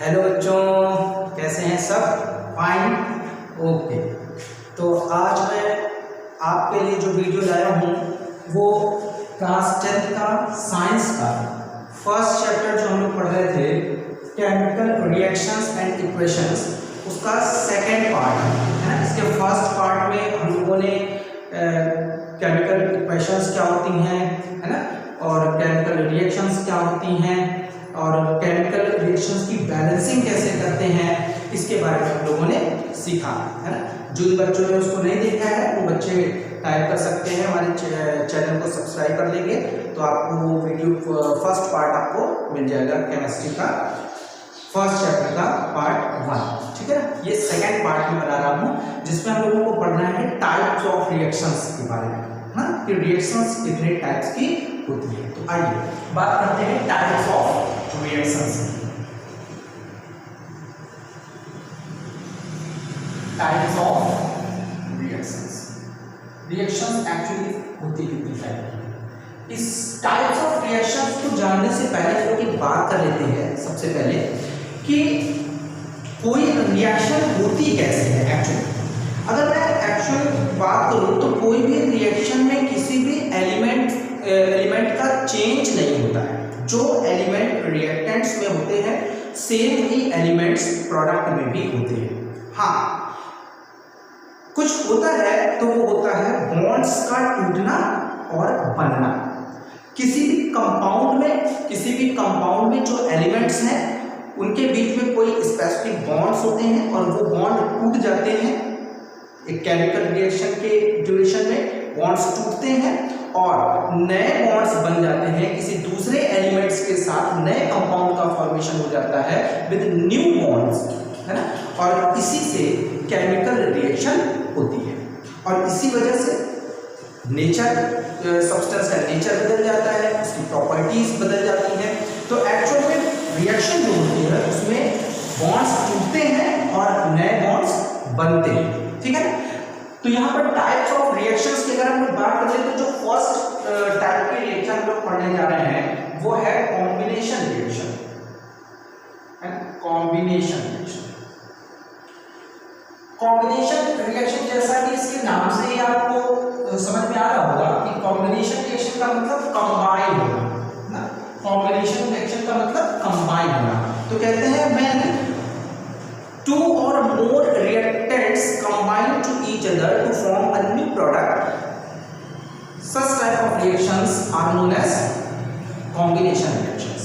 Hello बच्चों, कैसे हैं सब? Fine, okay. तो आज मैं आपके लिए जो वीडियो लाया हूँ वो क्लास 10 का साइंस का फर्स्ट चैप्टर जो हम लोग पढ़ रहे थे, केमिकल रिएक्शंस एंड इक्वेशंस, उसका सेकेंड पार्ट है। इसके फर्स्ट पार्ट में हम लोगों ने केमिकल इक्वेशंस क्या होती हैं, है ना, और केमिकल रिएक्शंस क्या होती हैं और केमिकल रिएक्शंस की बैलेंसिंग कैसे करते हैं, इसके बारे में हम लोगों ने सीखा, है ना। जो बच्चों ने उसको नहीं देखा है वो बच्चे टाइप कर सकते हैं, हमारे चैनल को सब्सक्राइब कर लेंगे तो आपको वो वीडियो फर्स्ट पार्ट आपको मिल जाएगा, केमिस्ट्री का फर्स्ट चैप्टर का पार्ट 1, ठीक है ना। ये सेकेंड पार्ट में बना रहा हूँ जिसमें हम लोगों को पढ़ना है टाइप्स ऑफ रिएक्शंस के बारे में, हाँ, कि रिएक्शंस कितने टाइप्स की होती है। तो आइए बात करते हैं types of reactions. Types of reactions, reactions actually होती कितनी टाइप की। इस टाइप्स ऑफ रिएक्शंस को जानने से पहले हम लोग एक बात कर लेते हैं सबसे पहले कि कोई रिएक्शन होती कैसे है एक्चुअली। अगर मैं एक्चुअल बात करूं तो कोई भी रिएक्शन में किसी भी एलिमेंट का चेंज नहीं होता है। जो एलिमेंट रिएक्टेंट्स में होते हैं सेम ही एलिमेंट्स प्रोडक्ट में भी होते हैं। हाँ, कुछ होता है तो वो होता है बॉन्ड्स का टूटना और बनना। किसी भी कंपाउंड में जो एलिमेंट्स हैं उनके बीच में कोई स्पेसिफिक बॉन्ड्स होते हैं और वो बॉन्ड टूट जाते हैं। एक केमिकल रिएक्शन के ड्यूरेशन में बॉन्ड्स टूटते हैं और नए बॉन्ड्स बन जाते हैं, किसी दूसरे एलिमेंट्स के साथ नए कंपाउंड का फॉर्मेशन हो जाता है विद न्यू बॉन्ड्स, है ना। और इसी से केमिकल रिएक्शन होती है और इसी वजह से नेचर, सब्सटेंस का नेचर बदल जाता है, उसकी प्रॉपर्टीज बदल जाती हैं। तो एक्चुअल में रिएक्शन जो होती है उसमें बॉन्ड्स टूटते हैं और नए बॉन्ड्स बनते हैं, ठीक है ना। तो यहाँ पर टाइप्स ऑफ रिएक्शंस की अगर हम लोग बात करें तो जो फर्स्ट टाइप के रिएक्शन हम लोग पढ़ने जा रहे हैं वो है combination reaction. Combination reaction, combination reaction जैसा कि इसके नाम से ही आपको समझ में आ रहा होगा कि कॉम्बिनेशन रिएक्शन का मतलब कंबाइन होना, ना। कॉम्बिनेशन रिएक्शन का मतलब कंबाइन होना। तो कहते हैं when two or more reactants combine to each other to form a new product, such type of reactions are known as combination reactions.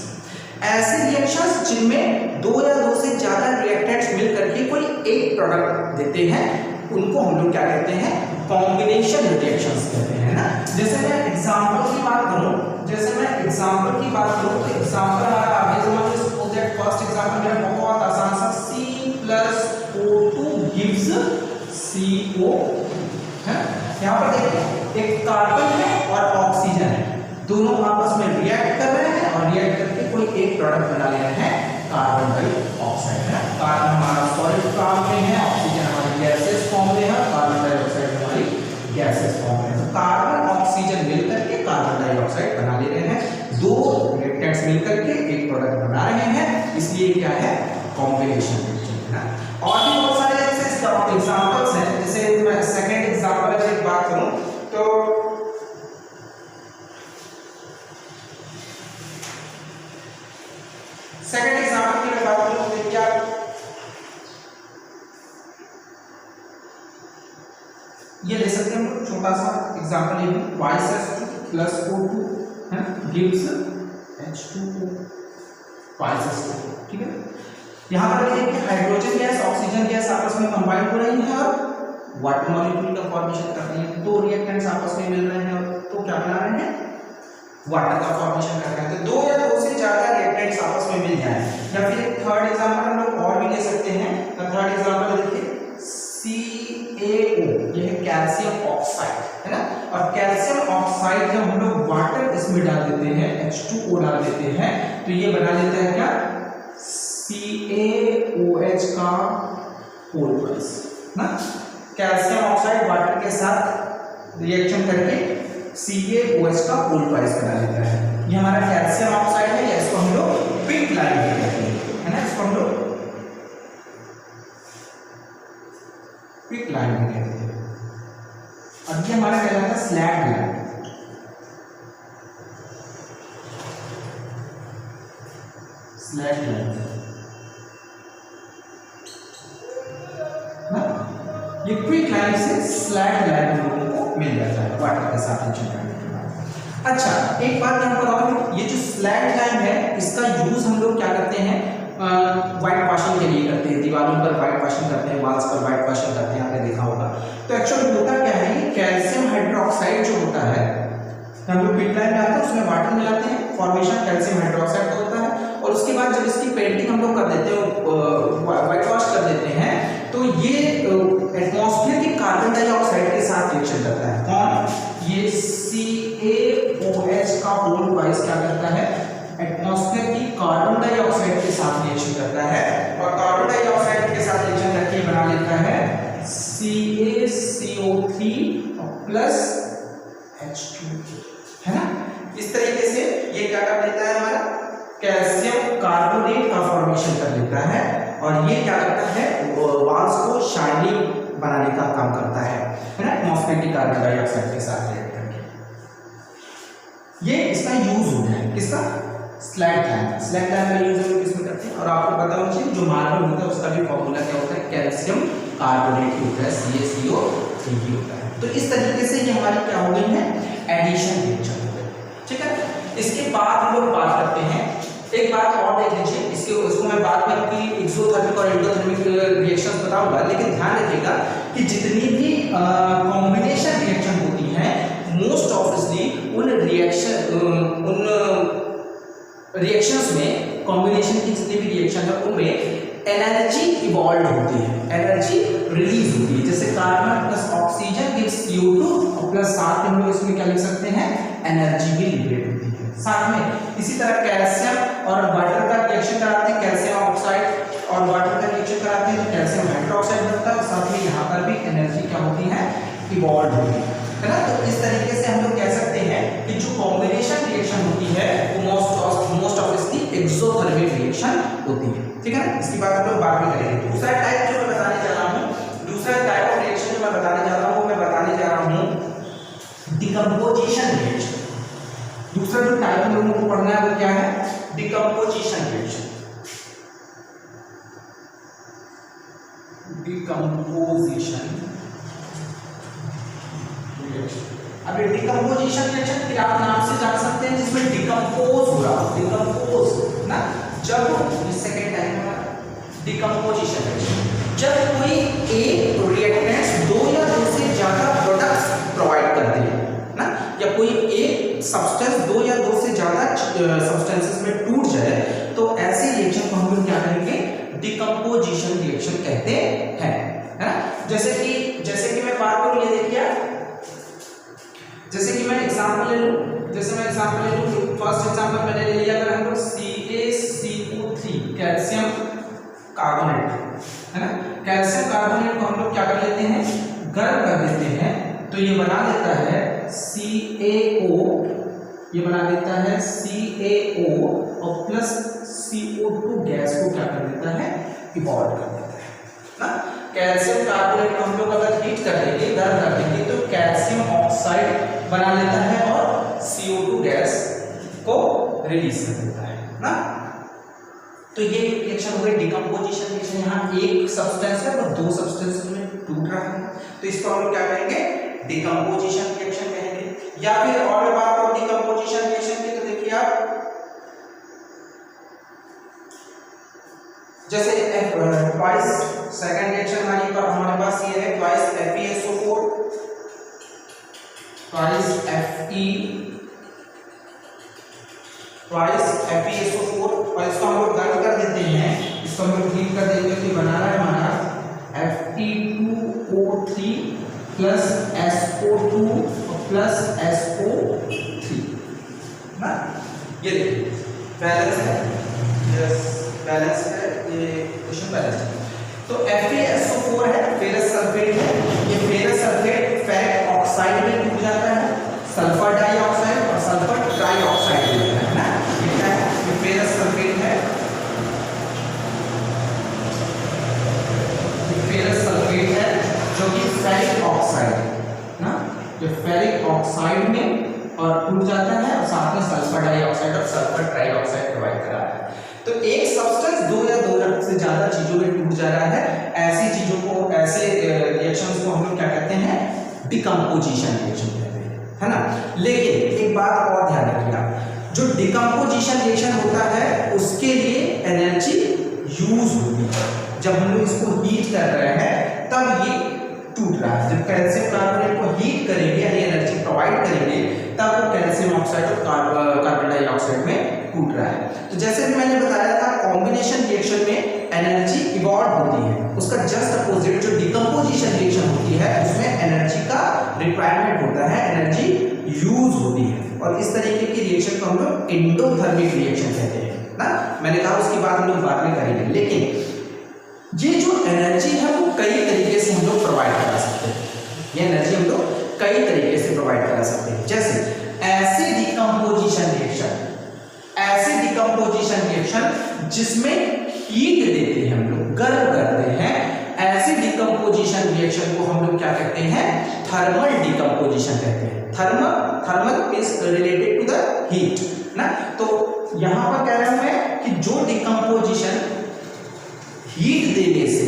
ऐसे रिएक्शंस जिनमें दो या दो से ज्यादा रिएक्टेंट्स मिल करके कोई एक प्रोडक्ट देते हैं उनको हम लोग क्या कहते हैं, कॉम्बिनेशन रिएक्शंस कहते हैं, ना। जैसे मैं एग्जांपल की बात करूं तो एग्जांपल हमारा आगे समझ सपोज दैट फर्स्ट एग्जांपल मेरा बहुत आसान सा C+O2 gives CO है। यहाँ पर देखिए एक कार्बन है और ऑक्सीजन है, दोनों आपस में रिएक्ट कर रहे हैं और रिएक्ट करके कोई एक प्रोडक्ट बना ले रहे हैं, कार्बन डाइऑक्साइड है। कार्बन हमारा सॉलिड फॉर्म में है, ऑक्सीजन हमारी गैसेस फॉर्म में है, कार्बन डाइऑक्साइड हमारी गैसेस फॉर्म में है। तो कार्बन ऑक्सीजन मिलकर के कार्बन डाइऑक्साइड बना ले रहे हैं, दो रिएक्टेंट्स मिलकर के एक प्रोडक्ट बना रहे हैं, इसलिए क्या है, कॉम्बिनेशन रिएक्शन है। और भी बहुत सारे ऐसे एग्जांपल्स हैं। जैसे मैं सेकंड एग्जांपल की बात करूं तो सेकंड एग्जांपल की बात करूं तो क्या ये ले सकते हैं, छोटा सा एग्जांपल ये Y+O2 है गिव्स H2O, Y+O2, ठीक है। यहाँ पर देखिए कि हाइड्रोजन गैस ऑक्सीजन गैस आपस में कंबाइन हो रही है और वाटर मॉलिक्यूल का फॉर्मेशन कर रही है। दो रिएक्टेंट्स आपस में मिल रहे हैं तो क्या बना रहे हैं, वाटर का फॉर्मेशन कर रहे हैं। तो दो या दो से ज्यादा रिएक्टेंट्स आपस में मिल जाए। या फिर एक थर्ड एग्जांपल हम लोग और भी ले सकते हैं। थर्ड एग्जांपल देखिए CaO, ये है कैल्शियम ऑक्साइड, है ना। और कैल्शियम ऑक्साइड जब हम लोग वाटर इसमें डाल देते हैं, H2O डाल देते हैं, तो ये बना लेता है क्या, CaOH का होल प्लस, ना। कैल्शियम ऑक्साइड वाटर के साथ रिएक्शन करके CaOH का होल प्लस बना लेता है। ये हमारा कैल्शियम ऑक्साइड है, या इसको हम लोग पिंक लाइन कहते हैं, है ना। इसको हम लोग लाइन भी कहते हैं। अब ये हमारा कहलाता है स्लैग लाइन। स्लैग लाइन ये क्विक लाइन से स्लैग लाइन लोगों को मिल जाता है वाटर के साथ रिएक्शन करने के बाद। अच्छा, एक बात मैं बताऊं, ये जो स्लैग लाइन है इसका यूज हम लोग क्या करते हैं, व्हाइट वॉशिंग के लिए करते हैं। दीवारों पर व्हाइट वॉशिंग करते हैं, वॉल्स पर व्हाइट वॉशिंग करते हैं, आपने देखा होगा। तो एक्चुअली होता क्या है, ये कैल्शियम हाइड्रोक्साइड जो होता है, हम लोग क्विक लाइन में आते हैं उसमें वाटर मिलाते हैं, फॉर्मेशन कैल्शियम हाइड्रोक्साइड का होता है, और उसके बाद जब इसकी पेंटिंग हम लोग कर देते हैं, व्हाइट वॉश कर देते हैं, तो ये एटमॉस्फेयर की कार्बन डाइऑक्साइड के साथ रिएक्शन करता है। कौन? ये CaOH का होल वाइज क्या करता है, एटमॉस्फेयर की कार्बन डाइऑक्साइड के साथ रिएक्शन करता है, और कार्बन डाइऑक्साइड के साथ रिएक्शन करके बना लेता है CaCO3 प्लस H2, है ना। इस तरीके से ये क्या कर देता है, हमारा कैल्शियम कार्बोनेट का फॉर्मेशन कर लेता है, और ये क्या करता है, वॉल्स को शाइनिंग बनाने का काम करता है ना, एटमॉस्फेयर की कार्बन डाइऑक्साइड के साथ रिएक्ट करके। ये इसका यूज हो गया है, किसका? Slag line. स्लैग लाइन का यूज हम किसमें करते हैं, और आपको पता होना चाहिए जो मार्बल होता है उसका भी फॉर्मूला क्या होता है, कैल्शियम कार्बोनेट होता है, CaCO3 होता है। तो इस तरीके से ये हमारी क्या हो गई है, एडिशन रिएक्शन हो गई, ठीक है। इसके बाद हम लोग बात करते हैं, एक बात और देख लीजिए, इसको मैं बाद में आपकी एक्सोथर्मिक और एंडोथर्मिक रिएक्शंस बताऊंगा, लेकिन ध्यान रखिएगा कि जितनी भी कॉम्बिनेशन रिएक्शन होती हैं, मोस्ट ऑब्वियसली उन रिएक्शंस में, कॉम्बिनेशन की जितनी भी रिएक्शन है उनमें एनर्जी इवॉल्व होती है, एनर्जी रिलीज होती है। जैसे carbon plus oxygen gives CO2, और प्लस साथ में हम लोग इसमें क्या लिख सकते हैं, एनर्जी भी लिबरेट होती है साथ में। इसी तरह कैल्शियम और वाटर का रिएक्शन कराते हैं, कैल्शियम ऑक्साइड और वाटर का रिएक्शन कराते हैं तो कैल्शियम हाइड्रोक्साइड बनता है, और साथ में यहाँ पर भी एनर्जी क्या होती है, इवॉल्व होती है ना। तो इस तरीके से हम लोग कह सकते हैं कि जो कॉम्बिनेशन रिएक्शन होती है वो मोस्ट ऑफ इसकी एक्सोथर्मिक रिएक्शन होती है, ठीक है ना। इसकी बात हम लोग बाद में करेंगे। दूसरा टाइप जो मैं बताने जा रहा हूँ, दूसरा टाइप ऑफ रिएक्शन जो मैं बताने जा रहा हूँ, मैं बताने जा रहा हूँ डिकम्पोजिशन रिएक्शन। दूसरा जो टाइप हम लोगों को पढ़ना है वो क्या है, डिकम्पोजिशन रिएक्शन। डिकम्पोजिशन रिएक्शन, अब ये डिकम्पोजिशन रिएक्शन फिर आप नाम से जान सकते हैं, जिसमें डिकम्पोज हो रहा है, डिकम्पोज ना, जब सेकंड टाइम डिकम्पोजिशन रिएक्शन, जब कोई एक रिएक्टेंट्स दो या दो से ज्यादा प्रोडक्ट्स प्रोवाइड करते हैं ना, या कोई एक सब्सटेंस दो या दो से ज्यादा सब्सटेंसेस में टूट जाए, तो ऐसे रिएक्शन को हम लोग क्या करेंगे, डिकम्पोजिशन रिएक्शन कहते हैं, है ना। जैसे कि मैं बात करूं, ये देखिए, जैसे कि मैं एग्जांपल ले लूं, फर्स्ट एग्जांपल मैंने ले लिया, अगर हम लोग CaCO3 कैल्शियम कार्बोनेट, है ना, कैल्शियम कार्बोनेट को हम लोग क्या कर लेते हैं, गर्म कर देते हैं, तो ये बना देता है CaO, ये बना देता है CaO, और प्लस CO2 गैस को क्या कर देता है, इवॉल्व कर देता है ना। कैल्शियम कार्बोनेट को हम लोग अगर हीट कर देंगे, गर्म कर देंगे, तो कैल्शियम ऑक्साइड बना लेता है और CO2 गैस को रिलीज कर देता है ना। तो ये रिएक्शन हो गई डिकम्पोजिशन रिएक्शन। यहाँ एक सब्सटेंस है और दो सब्सटेंस में टूट रहा है, तो इसको हम लोग क्या कहेंगे, डिकम्पोजिशन रिएक्शन कहेंगे। या फिर और बात करो डिकम्पोजिशन रिएक्शन की, तो देखिए आप जैसे ट्वाइस सेकंड रिएक्शन हमारे पास ये है, ट्वाइस FeSO4, ट्वाइस FeSO4, और इसको हम लोग गर्म कर देते हैं, इसको हम लोग हीट कर देंगे, तो बना रहा है हमारा Fe2O3 plus SO2 plus SO3 ना। ये देखिए बैलेंस है, यस बैलेंस है, ये इक्वेशन बैलेंस है। तो FeSO4 है, फेरस सल्फेट है, ये फेरस सल्फेट फैट ऑक्साइड में टूट जाता है, सल्फर डाइऑक्साइड और सल्फर ट्राइऑक्साइड में होता है ना। कितना है, ये फेरस सल्फेट है, ये फेरस सल्फेट है जो कि और टूट जाता है और साथ में सल्फर डाइऑक्साइड और सल्फर ट्राइऑक्साइड प्रोवाइड कर रहा है। तो एक सब्सटेंस दो या दो से ज्यादा चीजों में टूट जा रहा है, ऐसी चीजों को, ऐसे रिएक्शंस को हम लोग क्या कहते हैं, डिकम्पोजिशन रिएक्शन कहते हैं, है ना। लेकिन एक बात और ध्यान रखिएगा, जो डिकम्पोजिशन रिएक्शन होता है उसके लिए एनर्जी यूज होती है। जब हम लोग इसको हीट कर रहे हैं तब ये टूट रहा है। जब कैल्शियम कार्बोनेट को हीट करेंगे यानी एनर्जी प्रोवाइड करेंगे तब वो कैल्शियम ऑक्साइड और कार्बन डाइऑक्साइड में टूट रहा है। तो जैसे भी मैंने बताया था, कॉम्बिनेशन रिएक्शन में एनर्जी इवॉल्व होती है, उसका जस्ट अपोजिट जो डिकम्पोजिशन रिएक्शन होती है उसमें एनर्जी का रिक्वायरमेंट होता है, एनर्जी यूज होती है। और इस तरीके की रिएक्शन को हम लोग एंडोथर्मिक रिएक्शन कहते हैं ना। मैंने कहा उसकी बात हम लोग बाद में करेंगे, लेकिन ये जो एनर्जी है वो कई तरीके से हम लोग प्रोवाइड करा सकते हैं। ये एनर्जी हम लोग कई तरीके से प्रोवाइड करा सकते हैं, जैसे एसिड डिकम्पोजिशन रिएक्शन, ऐसे डिकम्पोजिशन रिएक्शन जिसमें हीट देते हैं, हम लोग गर्म करते हैं, ऐसे डिकम्पोजिशन रिएक्शन को हम लोग क्या कहते हैं, थर्मल डिकम्पोजिशन कहते हैं। Thermal is related to the heat ना। तो यहां पर कह रहा हूं मैं कि जो डिकम्पोजिशन हीट देने से,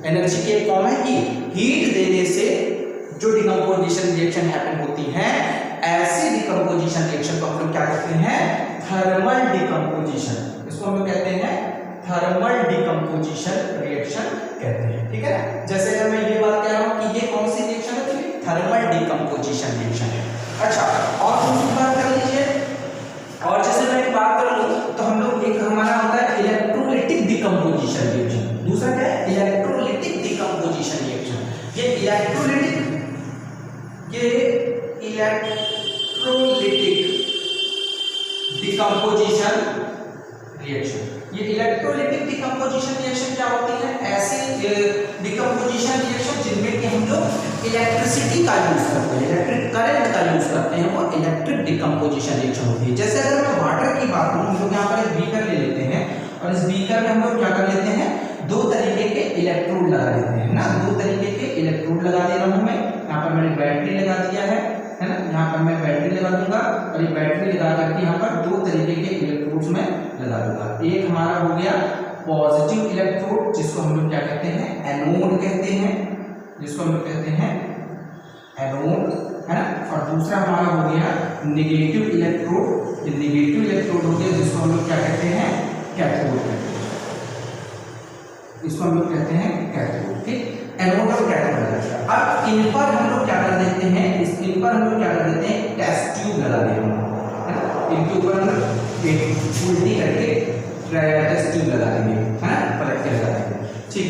एनर्जी की एक फॉर्म है हीट देने से जो डिकम्पोजिशन रिएक्शन हैपन होती है, ऐसी डिकम्पोजिशन रिएक्शन को हम लोग क्या कहते हैं, थर्मल डिकम्पोजिशन। इसको हम लोग कहते हैं थर्मल डिकम्पोजिशन रिएक्शन कहते हैं, ठीक है। जैसे अगर मैं ये बात कह रहा हूं कि ये कौन सी रिएक्शन है, तो ये थर्मल डिकम्पोजिशन रिएक्शन है। अच्छा, और दूसरी बात कर लीजिए, और जैसे मैं एक बात कर लूं तो हम लोग एक हमारा होता है इलेक्ट्रोलिटिक डिकम्पोजिशन रिएक्शन। दूसरा क्या है, इलेक्ट्रोलिटिक डिकम्पोजिशन रिएक्शन। ये इलेक्ट्रोलिटिक डिकम्पोजिशन रिएक्शन, ये इलेक्ट्रोलिटिक डिकम्पोजिशन रिएक्शन क्या होती है, ऐसे डिकम्पोजिशन रिएक्शन जिनमें कि हम लोग इलेक्ट्रिसिटी का यूज करते हैं, इलेक्ट्रिक करंट का यूज करते हैं, वो इलेक्ट्रिक डिकम्पोजिशन रिएक्शन होती है। जैसे अगर मैं वाटर की बात करूं, हम लोग यहाँ पर एक बीकर ले लेते हैं और इस बीकर में हम लोग क्या कर लेते हैं, दो तरीके के इलेक्ट्रोड लगा देते हैं ना। दो तरीके के इलेक्ट्रोड लगा दे रहा हूं मैं, यहाँ पर मैंने बैटरी लगा दिया है ना। यहाँ पर मैं बैटरी लगा दूंगा और ये बैटरी लगा करके यहाँ पर दो तरीके के इलेक्ट्रोड्स में लगा दूंगा। एक हमारा हो गया पॉजिटिव इलेक्ट्रोड, जिसको हम लोग क्या कहते हैं, एनोड कहते हैं, जिसको हम लोग कहते हैं एनोड, है ना। और दूसरा हमारा हो गया नेगेटिव इलेक्ट्रोड, ये नेगेटिव इलेक्ट्रोड हो गया, जिसको हम लोग क्या कहते हैं, कैथोड कहते हैं। इसको हम लोग कहते हैं कैथोड, ठीक। एनोड और कैथोड लगा दिया। अब इन पर हम लोग क्या कर देते हैं, इन पर हम लोग क्या कर देते हैं, टेस्ट ट्यूब लगा देते हैं, है ना। इनके ऊपर हम लोग एक उल्टी करके टेस्ट ट्यूब लगा देंगे, है ना, पलट के लगा देंगे, ठीक।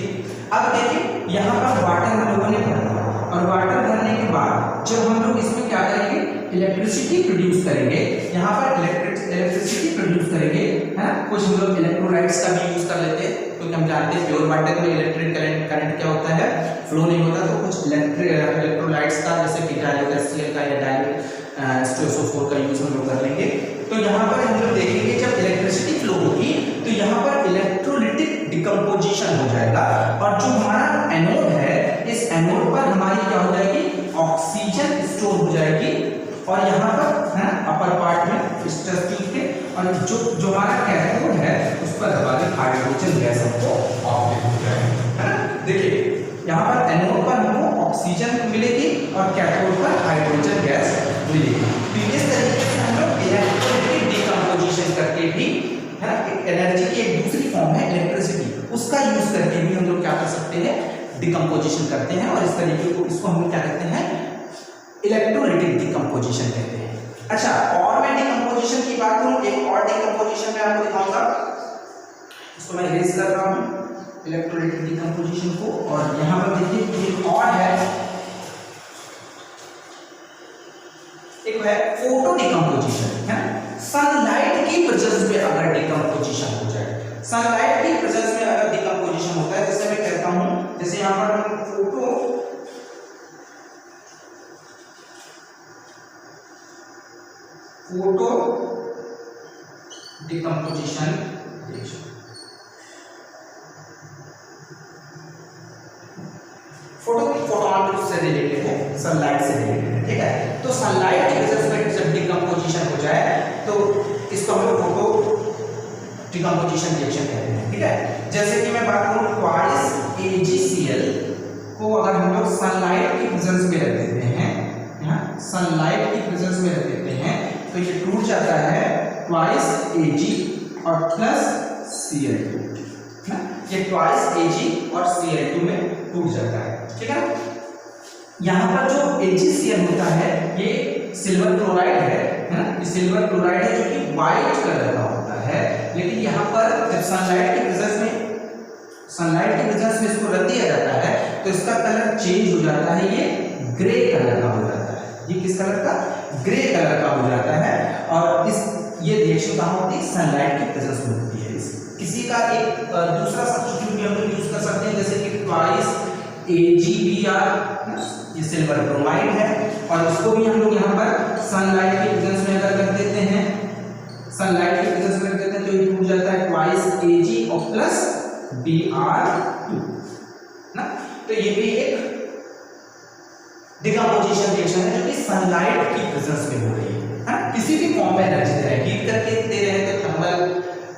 अब देखिए यहाँ पर वाटर हम लोगों ने भरा और वाटर भरने के बाद जब हम लोग इसमें क्या करेंगे, इलेक्ट्रिसिटी प्रोड्यूस करेंगे, यहाँ पर इलेक्ट्रिसिटी प्रोड्यूस करेंगे, है ना। कुछ हम लोग इलेक्ट्रोलाइट्स का भी यूज कर लेते हैं, क्योंकि हम जानते हैं प्योर वाटर में इलेक्ट्रिक करंट क्या होता है, फ्लो नहीं होता। तो कुछ इलेक्ट्रोलाइट्स का, जैसे कि डाइऑक्साइड का या डाइऑक्सोफोर का यूज हम लोग कर लेंगे। तो यहाँ पर हम लोग देखेंगे जब इलेक्ट्रिसिटी फ्लो होगी तो यहाँ पर इलेक्ट्रोलिटिक डिकम्पोजिशन हो जाएगा, और जो हमारा एनोड है, इस एनोड पर हमारी क्या हो जाएगी, ऑक्सीजन स्टोर हो जाएगी, और यहाँ पर है अपर पार्ट में इस टेस्ट ट्यूब के, और जो हमारा कैथोड है उस पर हमारे हाइड्रोजन गैस हमको ऑक्सीजन हो जाएगी, है ना। देखिए यहाँ पर एनोड पर हमको ऑक्सीजन मिलेगी और कैथोड पर हाइड्रोजन गैस मिलेगी। तो इस तरीके से हम लोग इलेक्ट्रोलिटिक डिकम्पोजिशन करके भी, है ना, एक एनर्जी की एक दूसरी फॉर्म है इलेक्ट्रिसिटी, उसका यूज करके भी हम लोग क्या कर सकते हैं, डिकम्पोजिशन करते हैं। और इस तरीके को, इसको हम लोग क्या कहते हैं, इलेक्ट्रोलिटिक डिकम्पोजिशन कहते हैं। अच्छा, और मैं डिकम्पोजिशन की बात करूं, एक और डिकम्पोजिशन मैं आपको दिखाऊंगा, इसको मैं इरेज कर रहा हूं इलेक्ट्रोलिटिक डिकम्पोजिशन को। और यहां पर देखिए एक और है, एक है फोटो डिकम्पोजिशन, है सनलाइट की प्रेजेंस में अगर डिकम्पोजिशन हो जाए, सनलाइट की प्रेजेंस में अगर डिकम्पोजिशन होता है, जैसे मैं कहता हूं, जैसे यहां पर हम फोटो डिकम्पोजिशन फोटोन से रिलेटेड है, सनलाइट से रिलेटेड है, ठीक है। तो सनलाइट की वजह से जब डिकम्पोजिशन हो जाए तो इसको हम लोग फोटो डिकम्पोजिशन रिएक्शन कहते हैं, ठीक है। जैसे कि मैं बात करूं ट्वाइस AgCl को अगर हम लोग सनलाइट की प्रेजेंस में रख देते हैं, यहाँ सनलाइट की प्रेजेंस में रख देते हैं तो ये टूट जाता है ट्वाइस Ag और प्लस Cl2, ये ट्वाइस Ag और Cl2 में टूट जाता है, ठीक है। यहाँ पर जो AgCl होता है ये सिल्वर क्लोराइड है ना, ये सिल्वर क्लोराइड है जो कि व्हाइट कलर का होता है, लेकिन यहाँ पर जब सनलाइट की प्रेजेंस में इसको रख दिया जाता है तो इसका कलर चेंज हो जाता है, ये ग्रे कलर का हो जाता है। ये किस कलर का? ग्रे कलर का हो जाता है। और ये रिएक्शन कहाँ होती है? सनलाइट की प्रेजेंस में होती है। किसी का एक दूसरा सब्स्टिट्यूट भी हम लोग यूज कर सकते हैं, जैसे कि ट्वाइस AgBr, ये सिल्वर ब्रोमाइड है और इसको भी हम लोग यहाँ पर सनलाइट की प्रेजेंस में अगर रख देते हैं, सनलाइट की प्रेजेंस में रख देते हैं तो ये टूट जाता है ट्वाइस Ag और प्लस Br2 ना। तो ये भी एक डिकम्पोजिशन रिएक्शन है जो कि सनलाइट की प्रेजेंस में हो रही है, किसी भी फॉर्म में एनर्जी दे रहे हैं, हीट करके दे रहे हैं तो थर्मल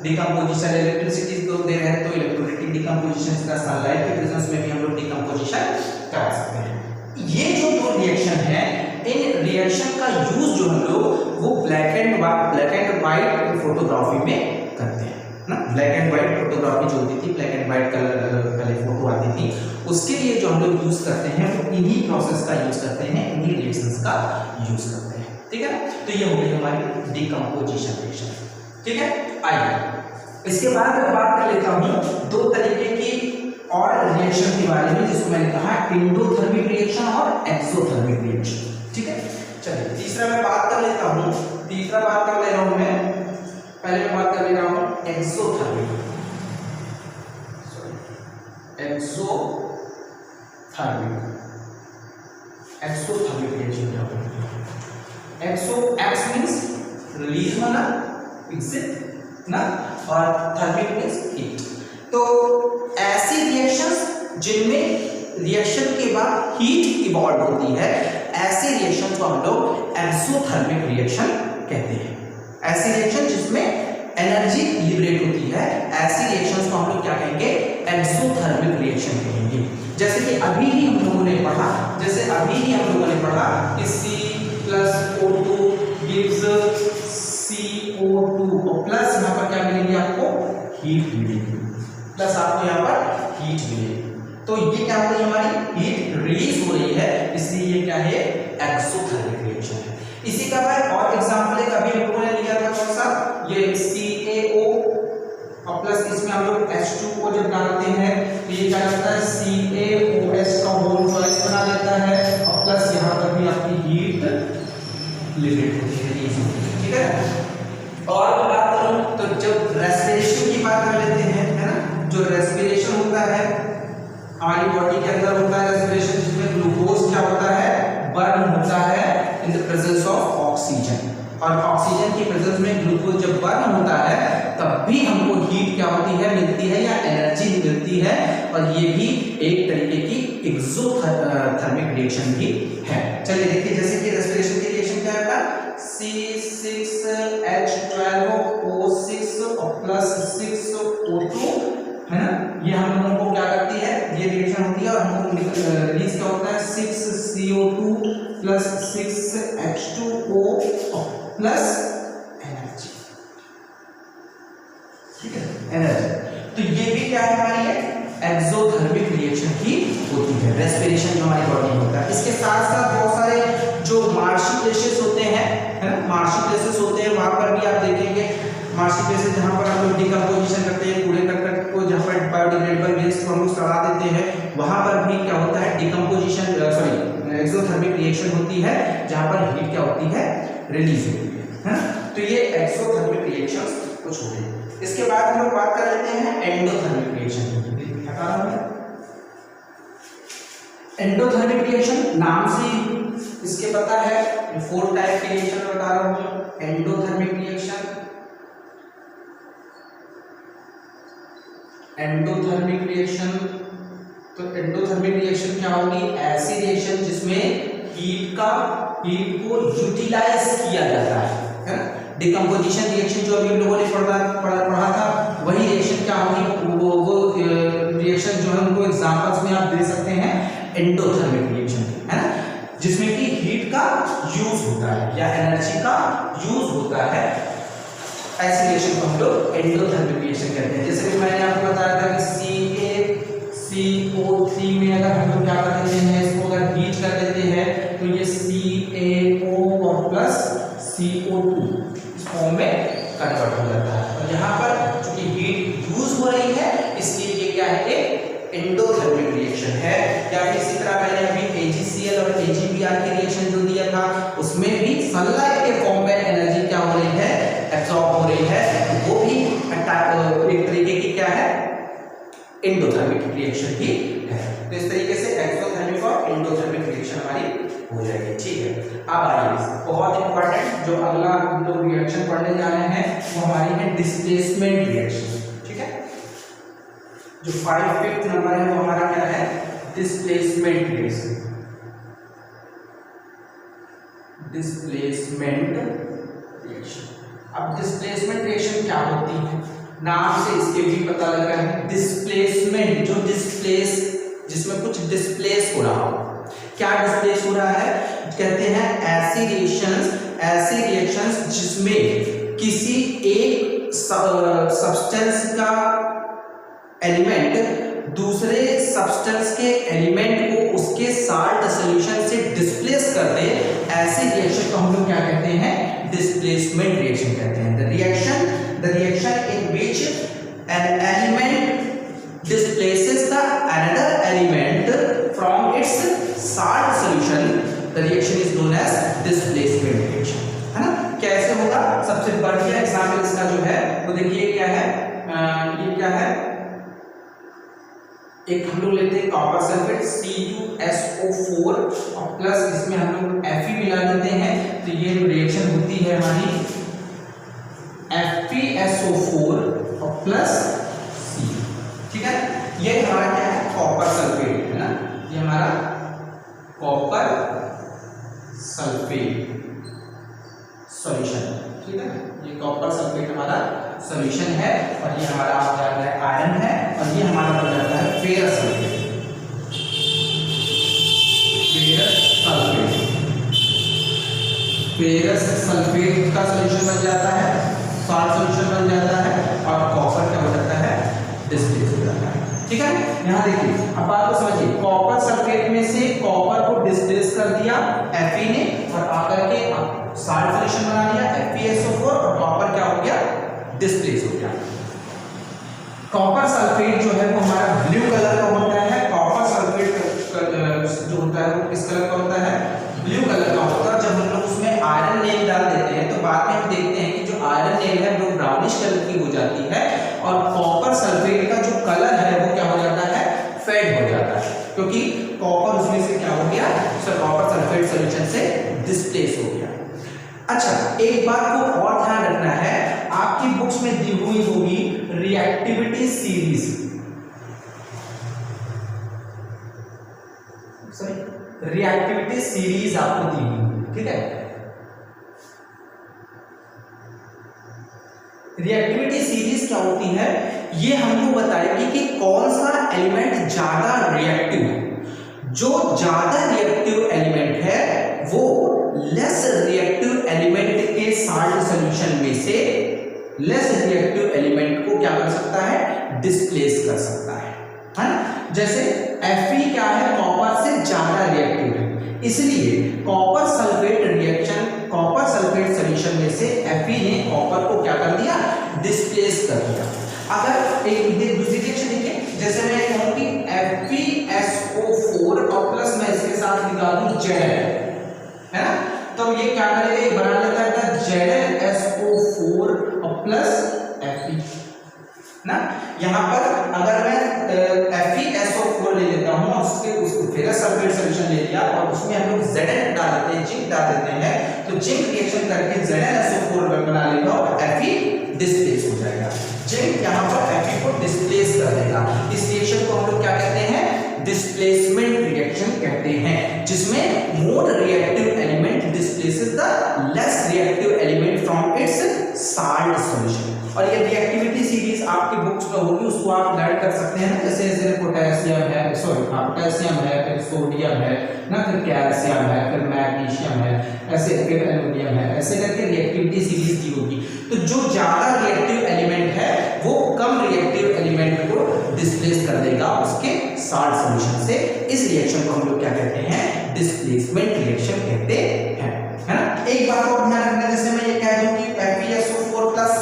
डिकम्पोजिशन, इलेक्ट्रिसिटी को दे रहे हैं तो इलेक्ट्रोलाइटिक डिकम्पोजिशन, इसका सनलाइट की प्रेजेंस में भी हम लोग डिकम्पोजिशन करा सकते हैं। ये जो दो रिएक्शन है, इन रिएक्शन का यूज जो हम लोग वो ब्लैक एंड व्हाइट फोटोग्राफी में करते हैं ना। ब्लैक एंड व्हाइट फोटोग्राफी जो होती थी, ब्लैक एंड व्हाइट कलर पहले फोटो आती थी, उसके लिए जो हम लोग यूज करते हैं वो इन्हीं प्रोसेस का यूज करते हैं, इन्हीं रिएक्शंस का यूज करते हैं, ठीक है। तो ये हो गई हमारी डिकम्पोजिशन रिएक्शन, ठीक है। आइए इसके बाद मैं बात कर लेता हूँ दो तरीके की और रिएक्शन के बारे में, जिसको मैंने कहा एंडोथर्मिक रिएक्शन और एक्सोथर्मिक रिएक्शन, ठीक है। चलिए तीसरा मैं बात कर लेता हूँ, तीसरा बात कर ले रहा हूँ मैं, पहले मैं बात कर ले रहा हूँ एक्सोथर्मिक रिएक्शन क्या होता है? एक्स मींस रिलीज होना, एग्जिट ना, और थर्मिक मींस हीट। तो ऐसी रिएक्शंस जिनमें रिएक्शन के बाद हीट इवॉल्व होती है, ऐसी रिएक्शन को हम लोग एक्सोथर्मिक रिएक्शन कहते हैं। ऐसी रिएक्शन जिसमें एनर्जी लिबरेट होती है, ऐसी रिएक्शंस को हम लोग क्या कहेंगे? एक्सोथर्मिक रिएक्शन कहेंगे। जैसे कि अभी ही हम लोगों ने पढ़ा कि C+O2 gives CO2 और प्लस यहाँ पर क्या मिलेगी आपको? हीट मिलेगी, प्लस आपको यहाँ पर हीट मिलेगी। तो ये क्या हो रही है? हमारी हीट रिलीज हो रही है, इसलिए ये क्या है? एक्सोथर्मिक रिएक्शन है। इसी का भाई और एग्जांपल है, कभी हम लोगों ने लिया था कौन सा? ये CaO और प्लस इसमें हम लोग H2 को जब डालते हैं तो ये क्या करता है? CaOH का होल ट्वाइस बना देता है और प्लस यहाँ पर भी आपकी हीट लिबरेट होती है, रिलीज होती है, ठीक है। और बात करूं तो जब रेस्पिरेशन की बात कर लेते हैं, है ना, जो रेस्पिरेशन होता है हमारी बॉडी के अंदर होता है रेस्पिरेशन, जिसमें ग्लूकोज क्या होता है? बर्न होता है in the presence of oxygen, और ऑक्सीजन की प्रेजेंस में ग्लूकोज जब बर्न होता है तब भी हमको हीट क्या होती है? मिलती है, या एनर्जी मिलती है, और ये भी एक तरीके की एक्सोथर्मिक रिएक्शन भी है। चलिए देखिए, जैसे कि रेस्पिरेशन की रिएक्शन क्या है? C6H12O6 और प्लस 6O2, है ना, ये हम लोगों को क्या करती है? ये रिएक्शन होती है और हमको रिलीज क्या होता है? 6CO2 plus 6H2O plus energy, ठीक है, एनर्जी। तो ये भी क्या है? हमारी एक्सोथर्मिक रिएक्शन ही होती है, रेस्पिरेशन जो हमारी बॉडी में होता है। इसके साथ साथ बहुत सारे जो मार्शी प्लेसेस होते हैं, है ना, मार्शी प्लेसेस होते हैं, वहां पर भी आप देखेंगे मार्शी प्लेसेस जहां पर हम लोग डिकम्पोजिशन करते हैं, कूड़े करकट को जहां पर बायोडिग्रेडेबल वेस्ट को हम लोग सड़ा देते हैं, वहां पर भी क्या होता है? डिकम्पोजिशन एक्सोथर्मिक रिएक्शन होती है, जहां पर हीट क्या होती है? रिलीज होती है ना। तो ये एक्सोथर्मिक रिएक्शंस कुछ हो गए। इसके बाद हम लोग बात कर लेते हैं एंडोथर्मिक रिएक्शन की। एंडोथर्मिक रिएक्शन नाम से इसके पता है, 4 टाइप के रिएक्शन बता रहा हूं। एंडोथर्मिक रिएक्शन, एंडोथर्मिक रिएक्शन, तो एंडोथर्मिक रिएक्शन क्या होगी? ऐसी रिएक्शन जिसमें हीट को यूटिलाइज किया जाता है ना। डिकम्पोजिशन रिएक्शन जो अभी लोगों ने पढ़ा था, वही रिएक्शन क्या होगी? वो रिएक्शन जो है उनको एग्जांपल्स में आप दे सकते हैं एंडोथर्मिक रिएक्शन, है ना, जिसमें कि हीट का यूज होता है या एनर्जी का यूज होता है। ऐसे रिएक्शन को हम लोग एंडोथर्मिक रिएक्शन कहते हैं। जैसे कि मैंने आपको बताया था कि CaCO3 में अगर हम लोग क्या कर देते हैं, इसको अगर हीट कर देते हैं तो ये CaO और प्लस CO2 इस फॉर्म में कन्वर्ट हो जाता है। और यहाँ पर चूंकि हीट यूज हो रही है इसलिए ये क्या है? एक एंडोथर्मिक रिएक्शन है। या फिर इसी तरह मैंने अभी AgCl और AgBr की रिएक्शन जो दिया था उसमें भी सनलाइट के फॉर्म में एनर्जी क्या हो रही है? एब्सॉर्ब हो रही है। वो भी एक तरीके की क्या है? एंडोथर्मिक रिएक्शन ही है। तो इस तरीके से एक्सोथर्मिक और एंडोथर्मिक रिएक्शन हमारी हो जाएगी। ठीक है, अब आइए बहुत इंपॉर्टेंट जो अगला हम लोग रिएक्शन पढ़ने जा रहे हैं वो हमारी है डिस्प्लेसमेंट रिएक्शन। ठीक है, जो 5th नंबर है वो हमारा क्या है? Displacement reaction. Displacement reaction. अब डिस्प्लेसमेंट रिएक्शन क्या होती है? नाम से इसके भी पता लग रहा है। डिस्प्लेसमेंट, जो डिस्प्लेस, जिसमें कुछ डिस्प्लेस हो रहा हो। क्या डिस्प्लेस हो रहा है? कहते हैं ऐसी रिएक्शंस जिसमें किसी एक सब्सटेंस का एलिमेंट दूसरे सब्सटेंस के एलिमेंट को उसके साल्ट सॉल्यूशन से डिस्प्लेस कर दे, ऐसी रिएक्शन को हम लोग क्या कहते हैं? डिस्प्लेसमेंट रिएक्शन कहते हैं। The reaction in which an element displaces the another element from its salt solution, the reaction is known as displacement reaction, है ना। कैसे होगा? सबसे बढ़िया एग्जाम्पल इसका जो है वो देखिए क्या है, ये क्या है? एक हम लोग लेते हैं कॉपर सल्फेट CuSO4 और प्लस इसमें हम लोग Fe मिला देते हैं, तो ये रिएक्शन होती है हमारी FeSO4 और प्लस C। ठीक है, ये हमारा क्या है? कॉपर सल्फेट, है ना, ये हमारा कॉपर सल्फेट सॉल्यूशन। ठीक है, ये कॉपर सल्फेट हमारा सॉल्यूशन है और ये हमारा हो जाता है आयरन है और ये हमारा हो जाता है फेरस सल्फेट। फेरस सल्फेट का सॉल्यूशन बन जाता है, साल्ट सॉल्यूशन बन जाता है और कॉपर क्या हो जाता है? डिस्प्लेस हो जाता है। ठीक है, यहाँ देखिए अब बात को समझिए। कॉपर सल्फेट में से कॉपर को डिस्प्लेस कर दिया Fe ने और आकर के साल्ट सॉल्यूशन बना लिया FeSO4 और कॉपर क्या हो गया? डिस्प्लेस हो गया। कॉपर सल्फेट जो है वो हमारा ब्लू कलर का होता है। कॉपर सल्फेट जो होता है वो किस कलर का होता है? ब्लू कलर का होता है। जब हम लोग उसमें आयरन नेल डाल देते हैं तो बाद में हम देखते हैं कि जो आयरन नेल है वो ब्राउनिश कलर की हो जाती है और कॉपर सल्फेट का जो कलर है वो क्या हो जाता है? फेड हो जाता है, क्योंकि कॉपर उसमें से क्या हो गया? कॉपर सल्फेट सॉल्यूशन से डिस्प्लेस हो गया। अच्छा, एक बात को और ध्यान रखना है, आपकी बुक्स में दी हुई होगी रिएक्टिविटी सीरीज। रिएक्टिविटी सीरीज आपको दी हुई, ठीक है। रिएक्टिविटी सीरीज क्या होती है? ये हमको बताएगी कि कौन सा एलिमेंट ज्यादा रिएक्टिव है। जो ज्यादा रिएक्टिव एलिमेंट है वो लेस रिएक्टिव एलिमेंट के साल्ट सॉल्यूशन में से लेस रिएक्टिव एलिमेंट को क्या कर सकता है? डिस्प्लेस कर सकता है ना। जैसे Fe क्या है? कॉपर से ज्यादा रिएक्टिव है, इसलिए copper sulphate reaction, copper sulphate solution में से Fe ने कॉपर को क्या कर दिया? डिस्प्लेस कर दिया। अगर एक दूसरी रिएक्शन देखिए, जैसे मैं कहूं कि FeSO4 और प्लस मैं इसके साथ निकाल दूं Zl, है ना, तो ये क्या करेगा? ये बना लेता है ZlSO4 और प्लस Fe ना। यहाँ पर अगर मैं FeSO4 ले लेता हूँ और उसको फेरस सल्फेट सॉल्यूशन ले लिया और उसमें हम लोग Zn डाल देते हैं, जिंक डाल देते हैं, तो जिंक रिएक्शन करके ZlSO4 बना लेगा और Fe डिस्प्लेस हो जाएगा। जिंक यहाँ पर Fe को डिस्प्लेस कर देगा। इस रिएक्शन को हम लोग क्या कहते हैं? डिस्प्लेसमेंट रिएक्शन कहते हैं, जिसमें more reactive element displaces the less reactive element from its salt solution. और ये रिएक्टिविटी सीरीज आपकी बुक्स में होगी, उसको आप लर्न कर सकते हैं, जैसे पोटेशियम है, सॉरी पोटेशियम है, फिर सोडियम है ना, फिर कैल्शियम है, फिर मैग्नीशियम है, ऐसे फिर एल्युमिनियम है, ऐसे करके रिएक्टिविटी सीरीज दी होगी। तो जो ज्यादा रिएक्टिव एलिमेंट है वो कम रिएक्टिव एलिमेंट को डिस्प्लेस कर देगा उसके साल्ट सॉल्यूशन से। इस रिएक्शन को हम लोग क्या कहते हैं, डिस्प्लेसमेंट रिएक्शन कहते हैं, है ना। एक बात और ध्यान रखना, जैसे मैं ये कह दूं कि FeSO4 + C,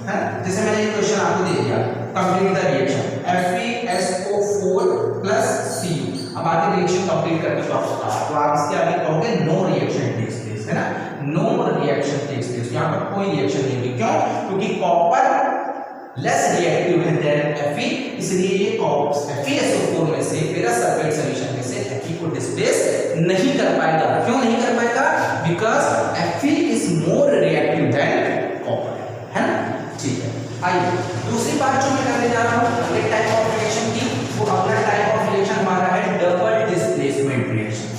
है ना, जैसे मैंने ये क्वेश्चन आपको दे दिया, complete the reaction FeSO4 + C। अब आगे रिएक्शन कंप्लीट करके तो आपको कहा, तो आप इसके आगे कहोगे नो रिएक्शन टेक्स प्लेस, है ना, नो रिएक्शन टेक्स प्लेस, यहाँ पर कोई रिएक्शन नहीं होगी। क्यों? क्योंकि कॉपर लेस रिएक्टिव है देन Fe, इसलिए ये FeSO4 में से फेरस सल्फेट सॉल्यूशन में से Fe को डिस्प्लेस नहीं कर पाएगा। क्यों नहीं कर पाएगा? Because Fe is more reactive than copper, है ना। ठीक है, आइए दूसरी बात जो मैं करने जा रहा हूं अगले टाइप ऑफ रिएक्शन की, वो अगला टाइप ऑफ रिएक्शन हमारा है डबल डिस्प्लेसमेंट रिएक्शन,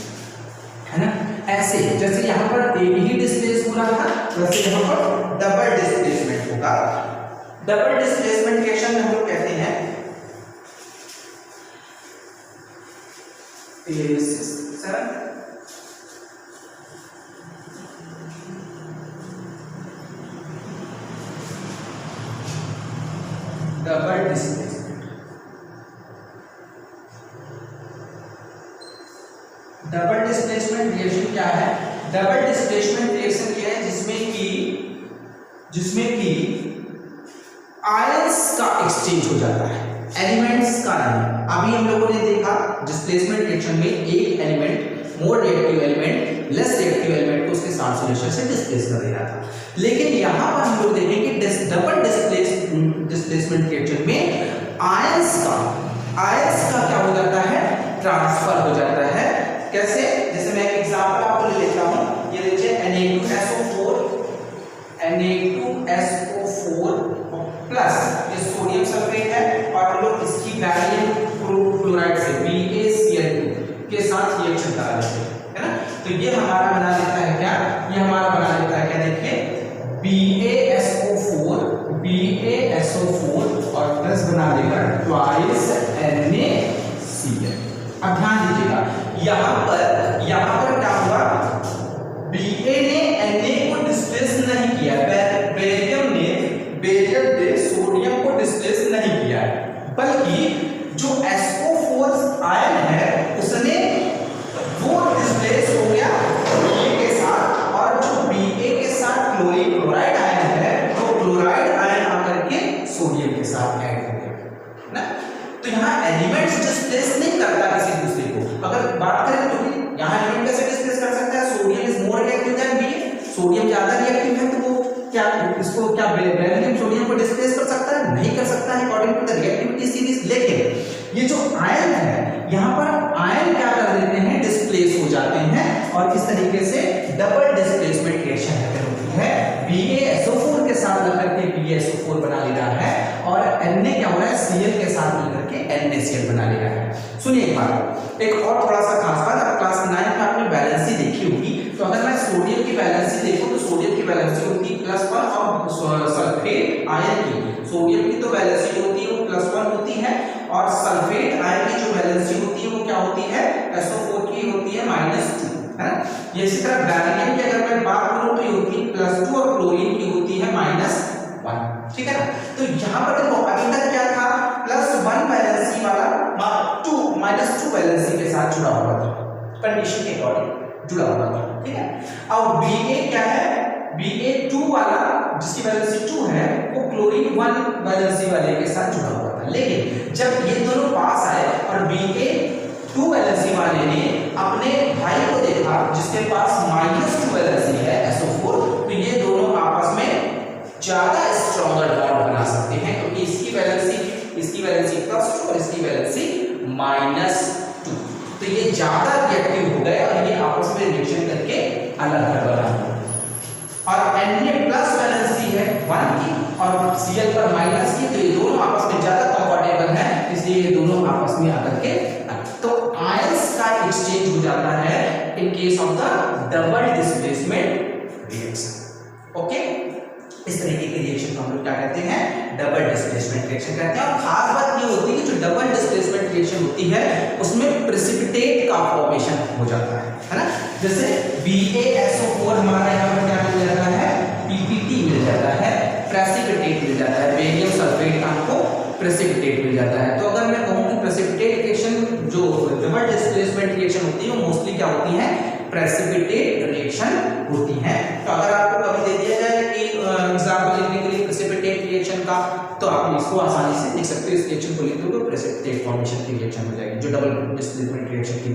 है ना। ऐसे जैसे यहाँ पर एक ही डिस्प्लेस हो रहा था, वैसे यहाँ पर डबल डिस्प्लेसमेंट होगा। डबल डिस्प्लेसमेंट रिएक्शन में हम लोग कहते हैं double displacement. Double displacement reaction क्या है? डबल डिस्प्लेसमेंट रिएक्शन क्या है? जिसमें कि आयंस का एक्सचेंज हो जाता है, एलिमेंट्स का नहीं। अभी हम लोगों ने देखा डिस्प्लेसमेंट रिएक्शन में एक element more reactive element less reactive element को उसके साथ सॉल्यूशन से डिस्प्लेस कर दे रहा था, लेकिन यहां पर हम लोग देखेंगे डबल डिस्प्लेसमेंट रिएक्शन में आयंस का क्या हो जाता है, ट्रांसफर हो जाता है। कैसे? जैसे मैं एक एग्जांपल आपको ले लेता हूं, ये देखिए Na2SO4 प्लस ये सोडियम सल्फेट है, और हम लोग इसकी वैलेंट क्लोराइड से BaCl2 के साथ रिएक्शन करा देते हैं, है ना। तो ये हमारा बना देता है क्या, ये हमारा बना देता है क्या, देखिए BaSO4 और प्लस बना देगा ट्वाइस NaCl। अब ध्यान दीजिएगा, यहाँ पर क्या हुआ, Ba ने Na को डिस्प्लेस नहीं किया, बेरियम ने सोडियम को डिस्प्लेस नहीं किया है, बल्कि जो SO4 आयन है उसने वो डिस्प्लेस हो गया Ba के साथ, और जो Ba के साथ क्लोराइड आयन है तो क्लोराइड आयन आकर के सोडियम के साथ ऐड हो गया ना। तो यहाँ एलिमेंट्स डिस्प्लेस नहीं करता किसी दूसरे को। अगर बात करें तो यहाँ एलिमेंट कैसे डिस्प्लेस कर सकता है, sodium is more reactive than Ba, sodium ज्यादा रिएक्टिव है, तो वो क्या इसको क्या बेरिलियम सोडियम को डिस्प्लेस कर सकता है? नहीं कर सकता है according to the reactivity series. लेकिन ये जो आयन है, यहाँ पर आयन क्या कर देते हैं, डिस्प्लेस हो जाते हैं, और इस तरीके से डबल डिस्प्लेसमेंट रिएक्शन होती है। BaSO4 के साथ मिलकर के BaSO4 बना ले रहा है, और Na क्या हो रहा है, Cl के साथ मिलकर के NaCl बना ले रहा है। सुनिए एक बात, एक और थोड़ा सा खास बात, अब क्लास 9 में आपने वैलेंसी देखी होगी, तो अगर मैं सोडियम की वैलेंसी देखूं तो सोडियम की वैलेंसी होती है +1, और सल्फेट आयन की, सोडियम की तो वैलेंसी होती है वो +1 होती है, और सल्फेट आयन की जो वैलेंसी होती है वो क्या होती है, SO4 की होती है -2, है ना। ये इसी तरह बेरिलियम की अगर मैं बात करूं तो ये होती है +2, और क्लोरीन की होती है -1, ठीक है ना। तो यहाँ पर देखो अभी तक क्या था, +1 वैलेंसी वाला -2 वैलेंसी के साथ जुड़ा हुआ था, कंडीशन के अकॉर्डिंग जुड़ा हुआ था, ठीक है। अब Ba क्या है, Ba2 वाला जिसकी वैलेंसी 2 है वो क्लोरीन 1 वैलेंसी वाले के साथ जुड़ा हुआ था, लेकिन जब ये दोनों पास आए और Ba2 वैलेंसी वाले ने अपने भाई को देखा जिसके पास -2 वैलेंसी है SO4, तो ये दोनों आपस में ज्यादा स्ट्रॉन्गर बॉन्ड बना सकते हैं, क्योंकि इसकी वैलेंसी +2 और इसकी वैलेंसी -2, तो ये ज्यादा रिएक्टिव हो गए और ये आपस में रिएक्शन करके अलग कर बना। और Na प्लस वैलेंसी है 1 की और Cl पर माइनस की, तो ये दोनों आपस में ज्यादा कंफर्टेबल है, इसलिए ये दोनों आपस में आकर के एक्सचेंज हो जाता है in case of the double displacement reaction. Okay, इस तरीके के रिएक्शन को हम लोग क्या कहते हैं, डबल डिस्प्लेसमेंट रिएक्शन कहते हैं। और खास बात ये होती है कि जो डबल डिस्प्लेसमेंट रिएक्शन होती है उसमें प्रेसिपिटेट का फॉर्मेशन हो जाता है ना। जैसे BaSO4 हमारा यहाँ पर क्या मिल जाता है, PPT मिल जाता है, प्रेसिपिटेट मिल जाता है, बेरियम सल्फेट का हमको प्रेसिपिटेट मिल जाता है। तो अगर मैं कहूँ कि प्रेसिपिटेट रिएक्शन जो डबल डिस्प्लेसमेंट रिएक्शन होती है वो मोस्टली क्या होती है, प्रेसिपिटेट रिएक्शन होती है। तो अगर आपको कभी दे दिया जाए कि एग्जांपल लिखने के लिए प्रेसिपिटेट रिएक्शन का, तो आप इसको आसानी से लिख सकते हो। इस रिएक्शन को लिख दो तो प्रेसिपिटेट फॉर्मेशन की रिएक्शन हो जाएगी, जो डबल डिस्प्लेसमेंट रिएक्शन की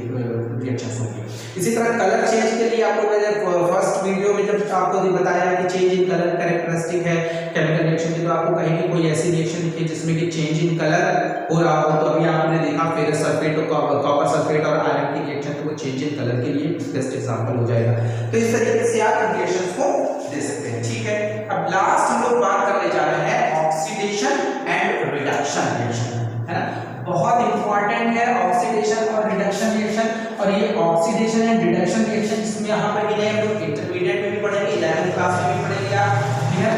रिएक्शंस होंगी। इसी तरह कलर चेंज के लिए आपको मैंने फर्स्ट वीडियो में जब आपको बताया कि चेंज इन कलर कैरेक्टरिस्टिक है केमिकल रिएक्शन की, तो आपको कहीं भी कोई ऐसी रिएक्शन लिखी जिसमें कि चेंज इन कलर हो रहा हो, तो अभी आपने देखा फेरस सल्फेट और कॉपर सल्फेट और आयरन की रिएक्शन, तो वो चेंज इन कलर के लिए बेस्ट एग्जांपल हो जाएगा। तो इस तरीके से आप रिएक्शंस को दे सकते हैं। ठीक है, अब लास्ट हम लोग बात करने जा रहे हैं ऑक्सीडेशन एंड रिडक्शन रिएक्शन, है ना। बहुत इंपॉर्टेंट है ऑक्सीडेशन और रिडक्शन रिएक्शन। और ये ऑक्सीडेशन एंड रिडक्शन रिएक्शन इसमें यहाँ पर इन्हें हम लोग इंटरमीडिएट में भी पढ़ेंगे, 11th क्लास में भी पढ़ेंगे आप, ठीक है।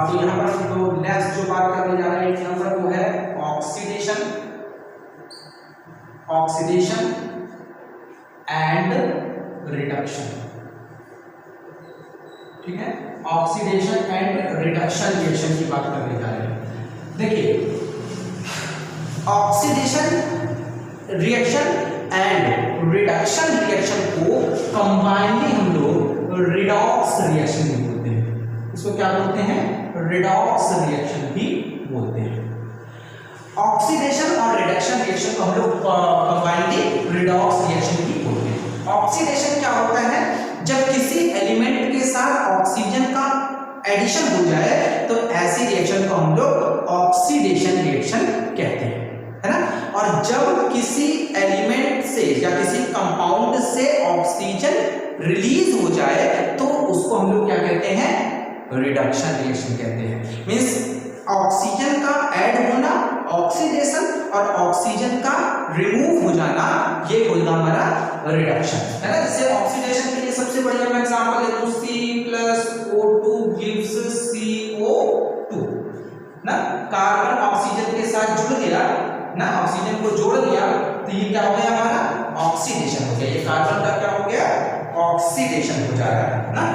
तो यहाँ पर जो नेक्स्ट जो बात करने जा रहे हैं यहाँ पर वो है ऑक्सीडेशन एंड रिडक्शन, ठीक है। ऑक्सीडेशन एंड रिडक्शन रिएक्शन की बात करने जा रहे हैं। देखिए, oxidation reaction and reduction reaction को कंबाइनली हम लोग रिडॉक्स रिएक्शन भी बोलते हैं। इसको क्या बोलते हैं, रिडॉक्स रिएक्शन भी बोलते हैं। ऑक्सीडेशन और रिडक्शन रिएक्शन को हम लोग कंबाइनली रिडॉक्स रिएक्शन भी बोलते हैं। ऑक्सीडेशन क्या होता है, जब किसी एलिमेंट के साथ ऑक्सीजन का एडिशन हो जाए तो ऐसी रिएक्शन को हम लोग ऑक्सीडेशन रिएक्शन कहते हैं, है ना। और जब किसी एलिमेंट से या किसी कंपाउंड से ऑक्सीजन रिलीज हो जाए तो उसको हम लोग क्या कहते हैं, रिडक्शन रिएक्शन कहते हैं। मींस ऑक्सीजन का ऐड होना ऑक्सीडेशन और ऑक्सीजन का रिमूव हो जाना ये होगा हमारा रिडक्शन, है ना। जैसे ऑक्सीडेशन के लिए सबसे बढ़िया मैं एग्जांपल ले दूं, C+O2 gives CO2 ना। कार्बन ऑक्सीजन के साथ जुड़ गया ना, ऑक्सीजन को जोड़ दिया तो ये क्या हो गया, हमारा ऑक्सीडेशन हो गया। ये कार्बन का क्या हो गया, ऑक्सीडेशन हो जा रहा है ना।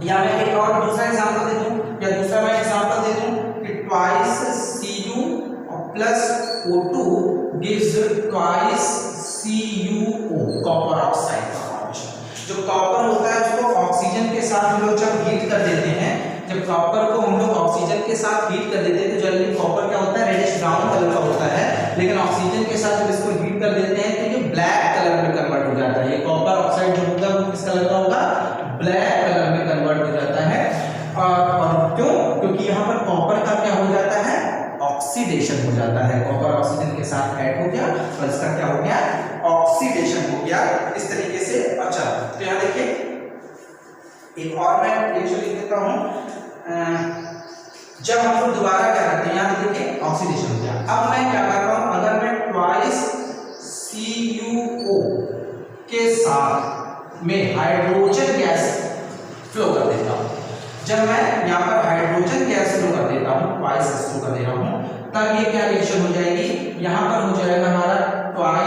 या मैं एक और दूसरा एग्जांपल दे दूं, या दूसरा मैं एग्जांपल दे दूं कि twice Cu plus O2 gives twice CuO, copper oxide का फॉर्मेशन। जो कॉपर होता है उसको ऑक्सीजन के साथ हम लोग जब हीट कर देते हैं, जब कॉपर को हम लोग ऑक्सीजन के साथ हीट कर देते हैं तो जनरली कॉपर क्या होता है, रेडिश ब्राउन कलर का होता है। लेकिन ऑक्सीजन के साथ जब इसको हीट कर देते हैं तो ये ब्लैक कलर में कन्वर्ट हो जाता है। ये कॉपर ऑक्साइड जो होगा वो किस कलर का होगा, ब्लैक कलर में कन्वर्ट हो जाता है। और क्यों, क्योंकि यहाँ पर कॉपर का क्या हो जाता है, ऑक्सीडेशन हो जाता है। कॉपर ऑक्सीजन के साथ ऐड हो गया और इसका क्या हो गया, ऑक्सीडेशन हो गया इस तरीके से। अच्छा, तो यहाँ देखिए एक और मैं रिएक्शन लिख देता हूँ। जब हम लोग दोबारा क्या करते हैं, यहाँ देखिए ऑक्सीडेशन हो गया। अब मैं क्या कर रहा हूँ, अगर मैं ट्वाइस CuO के साथ में हाइड्रोजन गैस फ्लो कर देता हूँ, जब मैं यहाँ पर हाइड्रोजन गैस फ्लो कर देता हूँ, ट्वाइस H2 कर दे रहा हूँ, तब ये क्या रिएक्शन हो जाएगी, यहाँ पर हो